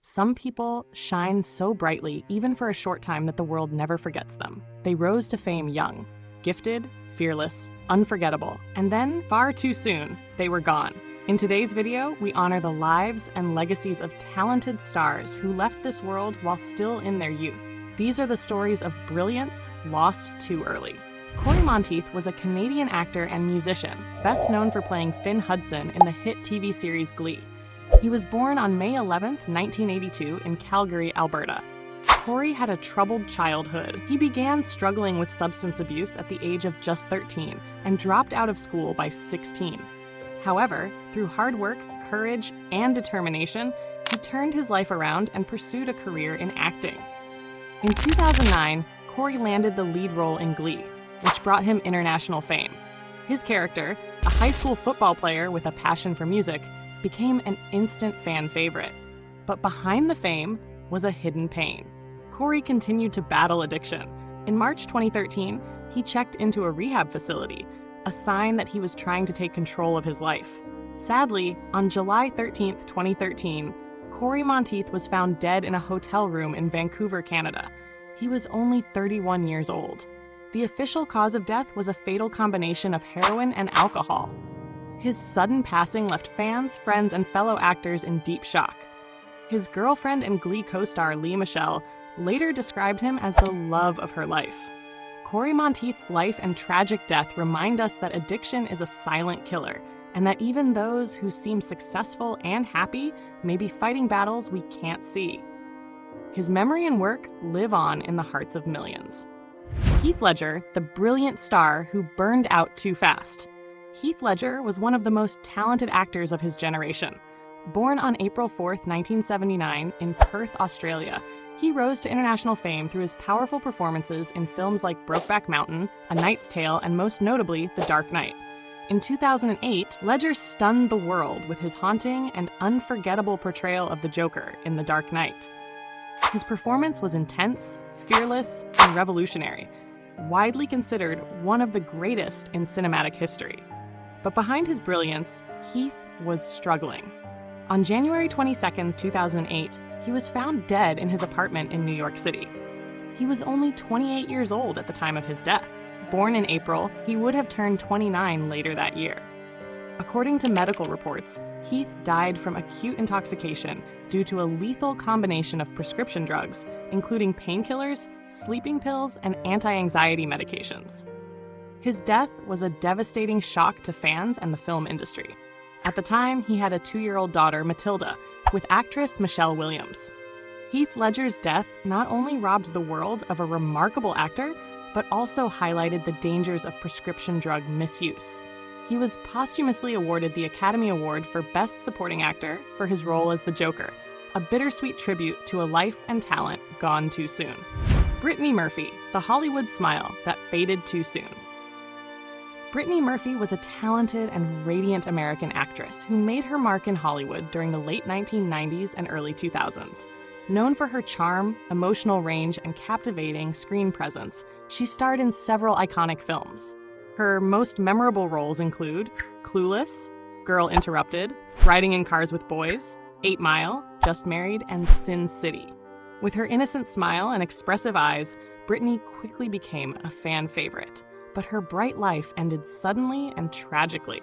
Some people shine so brightly, even for a short time, that the world never forgets them. They rose to fame young, gifted, fearless, unforgettable, and then, far too soon, they were gone. In today's video, we honor the lives and legacies of talented stars who left this world while still in their youth. These are the stories of brilliance lost too early. Corey Monteith was a Canadian actor and musician, best known for playing Finn Hudson in the hit TV series Glee. He was born on May 11, 1982, in Calgary, Alberta. Corey had a troubled childhood. He began struggling with substance abuse at the age of just 13 and dropped out of school by 16. However, through hard work, courage, and determination, he turned his life around and pursued a career in acting. In 2009, Corey landed the lead role in Glee, which brought him international fame. His character, a high school football player with a passion for music, became an instant fan favorite. But behind the fame was a hidden pain. Corey continued to battle addiction. In March 2013, he checked into a rehab facility, a sign that he was trying to take control of his life. Sadly, on July 13, 2013, Corey Monteith was found dead in a hotel room in Vancouver, Canada. He was only 31 years old. The official cause of death was a fatal combination of heroin and alcohol. His sudden passing left fans, friends, and fellow actors in deep shock. His girlfriend and Glee co-star Lea Michele later described him as the love of her life. Corey Monteith's life and tragic death remind us that addiction is a silent killer, and that even those who seem successful and happy may be fighting battles we can't see. His memory and work live on in the hearts of millions. Heath Ledger, the brilliant star who burned out too fast. Heath Ledger was one of the most talented actors of his generation. Born on April 4, 1979, in Perth, Australia, he rose to international fame through his powerful performances in films like Brokeback Mountain, A Knight's Tale, and most notably, The Dark Knight. In 2008, Ledger stunned the world with his haunting and unforgettable portrayal of the Joker in The Dark Knight. His performance was intense, fearless, and revolutionary, widely considered one of the greatest in cinematic history. But behind his brilliance, Heath was struggling. On January 22, 2008, he was found dead in his apartment in New York City. He was only 28 years old at the time of his death. Born in April, he would have turned 29 later that year. According to medical reports, Heath died from acute intoxication due to a lethal combination of prescription drugs, including painkillers, sleeping pills, and anti-anxiety medications. His death was a devastating shock to fans and the film industry. At the time, he had a 2-year-old daughter, Matilda, with actress Michelle Williams. Heath Ledger's death not only robbed the world of a remarkable actor, but also highlighted the dangers of prescription drug misuse. He was posthumously awarded the Academy Award for Best Supporting Actor for his role as the Joker, a bittersweet tribute to a life and talent gone too soon. Brittany Murphy, the Hollywood smile that faded too soon. Brittany Murphy was a talented and radiant American actress who made her mark in Hollywood during the late 1990s and early 2000s. Known for her charm, emotional range, and captivating screen presence, she starred in several iconic films. Her most memorable roles include Clueless, Girl Interrupted, Riding in Cars with Boys, 8 Mile, Just Married, and Sin City. With her innocent smile and expressive eyes, Brittany quickly became a fan favorite. But her bright life ended suddenly and tragically.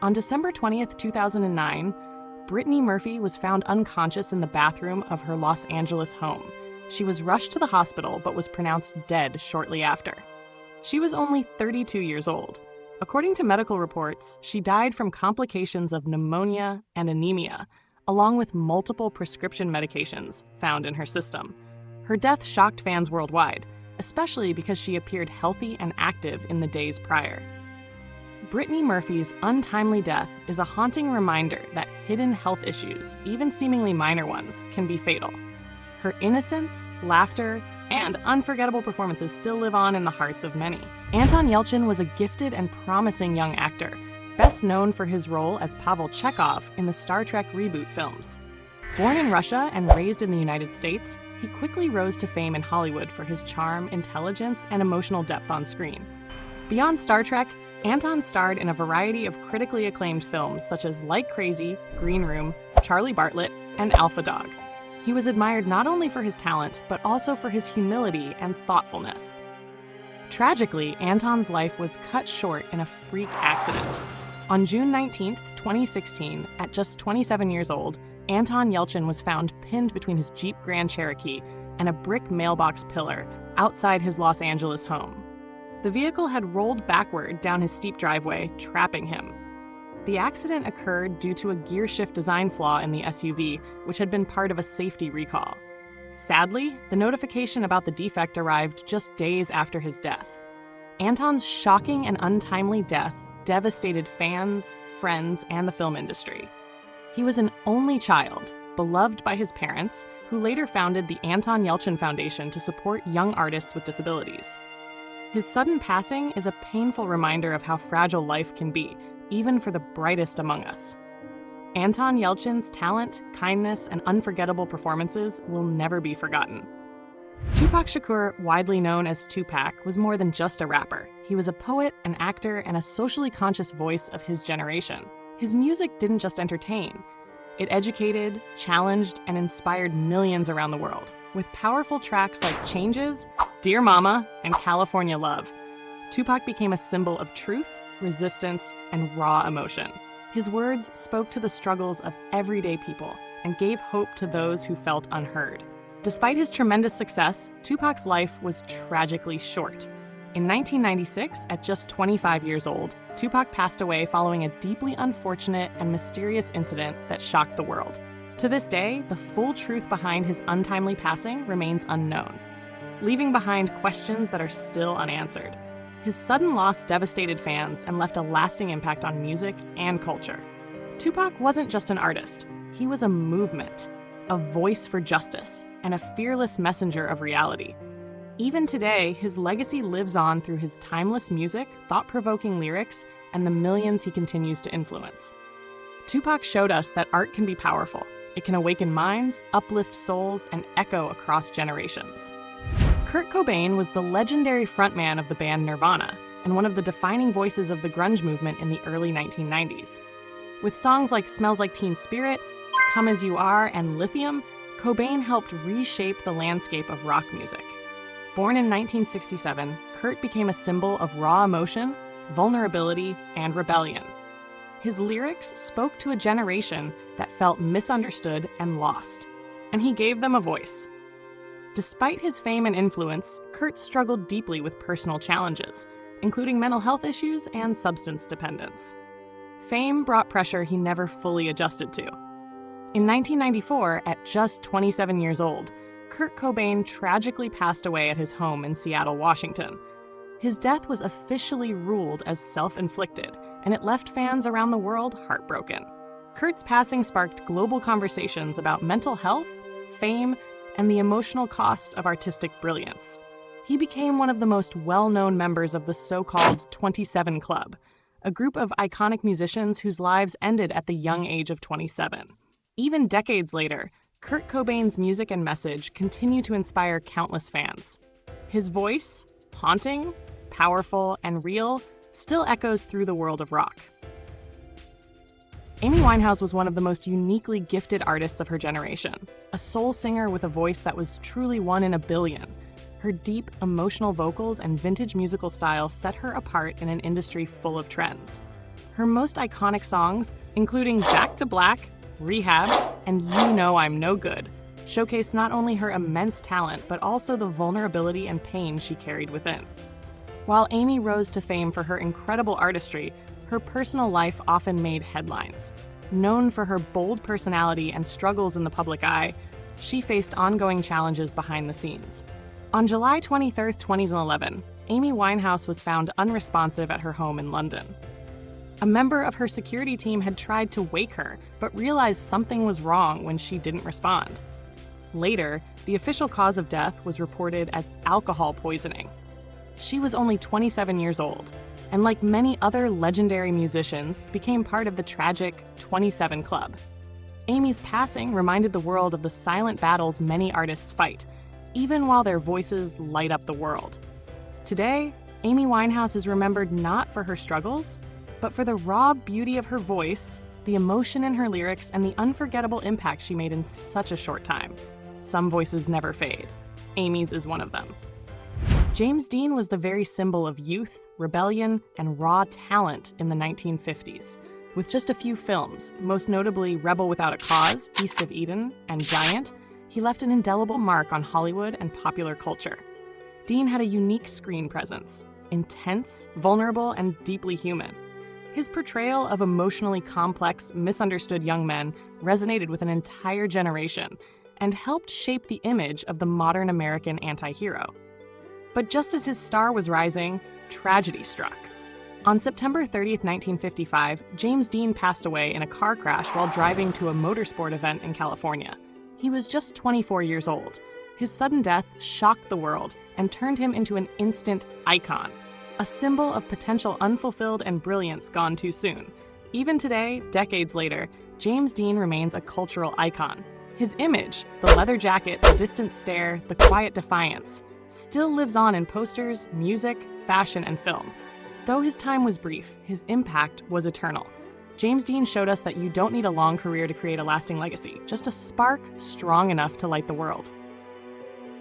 On December 20th, 2009, Brittany Murphy was found unconscious in the bathroom of her Los Angeles home. She was rushed to the hospital but was pronounced dead shortly after. She was only 32 years old. According to medical reports, she died from complications of pneumonia and anemia, along with multiple prescription medications found in her system. Her death shocked fans worldwide, especially because she appeared healthy and active in the days prior. Brittany Murphy's untimely death is a haunting reminder that hidden health issues, even seemingly minor ones, can be fatal. Her innocence, laughter, and unforgettable performances still live on in the hearts of many. Anton Yelchin was a gifted and promising young actor, best known for his role as Pavel Chekhov in the Star Trek reboot films. Born in Russia and raised in the United States, he quickly rose to fame in Hollywood for his charm, intelligence, and emotional depth on screen. Beyond Star Trek, Anton starred in a variety of critically acclaimed films such as Like Crazy, Green Room, Charlie Bartlett, and Alpha Dog. He was admired not only for his talent, but also for his humility and thoughtfulness. Tragically, Anton's life was cut short in a freak accident. On June 19, 2016, at just 27 years old, Anton Yelchin was found pinned between his Jeep Grand Cherokee and a brick mailbox pillar outside his Los Angeles home. The vehicle had rolled backward down his steep driveway, trapping him. The accident occurred due to a gear shift design flaw in the SUV, which had been part of a safety recall. Sadly, the notification about the defect arrived just days after his death. Anton's shocking and untimely death devastated fans, friends, and the film industry. He was an only child, beloved by his parents, who later founded the Anton Yelchin Foundation to support young artists with disabilities. His sudden passing is a painful reminder of how fragile life can be, even for the brightest among us. Anton Yelchin's talent, kindness, and unforgettable performances will never be forgotten. Tupac Shakur, widely known as Tupac, was more than just a rapper. He was a poet, an actor, and a socially conscious voice of his generation. His music didn't just entertain. It educated, challenged, and inspired millions around the world. With powerful tracks like Changes, Dear Mama, and California Love, Tupac became a symbol of truth, resistance, and raw emotion. His words spoke to the struggles of everyday people and gave hope to those who felt unheard. Despite his tremendous success, Tupac's life was tragically short. In 1996, at just 25 years old, Tupac passed away following a deeply unfortunate and mysterious incident that shocked the world. To this day, the full truth behind his untimely passing remains unknown, leaving behind questions that are still unanswered. His sudden loss devastated fans and left a lasting impact on music and culture. Tupac wasn't just an artist, he was a movement, a voice for justice, and a fearless messenger of reality. Even today, his legacy lives on through his timeless music, thought-provoking lyrics, and the millions he continues to influence. Tupac showed us that art can be powerful. It can awaken minds, uplift souls, and echo across generations. Kurt Cobain was the legendary frontman of the band Nirvana and one of the defining voices of the grunge movement in the early 1990s. With songs like Smells Like Teen Spirit, Come As You Are, and Lithium, Cobain helped reshape the landscape of rock music. Born in 1967, Kurt became a symbol of raw emotion, vulnerability, and rebellion. His lyrics spoke to a generation that felt misunderstood and lost, and he gave them a voice. Despite his fame and influence, Kurt struggled deeply with personal challenges, including mental health issues and substance dependence. Fame brought pressure he never fully adjusted to. In 1994, at just 27 years old, Kurt Cobain tragically passed away at his home in Seattle, Washington. His death was officially ruled as self-inflicted, and it left fans around the world heartbroken. Kurt's passing sparked global conversations about mental health, fame, and the emotional cost of artistic brilliance. He became one of the most well-known members of the so-called 27 Club, a group of iconic musicians whose lives ended at the young age of 27. Even decades later, Kurt Cobain's music and message continue to inspire countless fans. His voice, haunting, powerful, and real, still echoes through the world of rock. Amy Winehouse was one of the most uniquely gifted artists of her generation, a soul singer with a voice that was truly one in a billion. Her deep, emotional vocals and vintage musical style set her apart in an industry full of trends. Her most iconic songs, including Back to Black, Rehab, and You Know I'm No Good, showcase not only her immense talent, but also the vulnerability and pain she carried within. While Amy rose to fame for her incredible artistry, her personal life often made headlines. Known for her bold personality and struggles in the public eye, she faced ongoing challenges behind the scenes. On July 23, 2011, Amy Winehouse was found unresponsive at her home in London. A member of her security team had tried to wake her, but realized something was wrong when she didn't respond. Later, the official cause of death was reported as alcohol poisoning. She was only 27 years old, and like many other legendary musicians, became part of the tragic 27 Club. Amy's passing reminded the world of the silent battles many artists fight, even while their voices light up the world. Today, Amy Winehouse is remembered not for her struggles, but for the raw beauty of her voice, the emotion in her lyrics, and the unforgettable impact she made in such a short time. some voices never fade. Amy's is one of them. James Dean was the very symbol of youth, rebellion, and raw talent in the 1950s. With just a few films, most notably Rebel Without a Cause, East of Eden, and Giant, he left an indelible mark on Hollywood and popular culture. Dean had a unique screen presence, intense, vulnerable, and deeply human. His portrayal of emotionally complex, misunderstood young men resonated with an entire generation and helped shape the image of the modern American anti-hero. But just as his star was rising, tragedy struck. On September 30th, 1955, James Dean passed away in a car crash while driving to a motorsport event in California. He was just 24 years old. His sudden death shocked the world and turned him into an instant icon, a symbol of potential unfulfilled and brilliance gone too soon. Even today, decades later, James Dean remains a cultural icon. His image, the leather jacket, the distant stare, the quiet defiance, still lives on in posters, music, fashion, and film. Though his time was brief, his impact was eternal. James Dean showed us that you don't need a long career to create a lasting legacy, just a spark strong enough to light the world.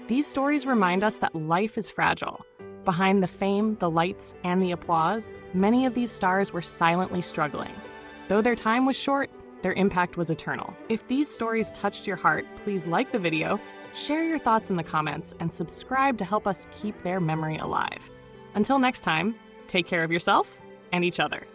These stories remind us that life is fragile. Behind the fame, the lights, and the applause, many of these stars were silently struggling. Though their time was short, their impact was eternal. If these stories touched your heart, please like the video, share your thoughts in the comments, and subscribe to help us keep their memory alive. Until next time, take care of yourself and each other.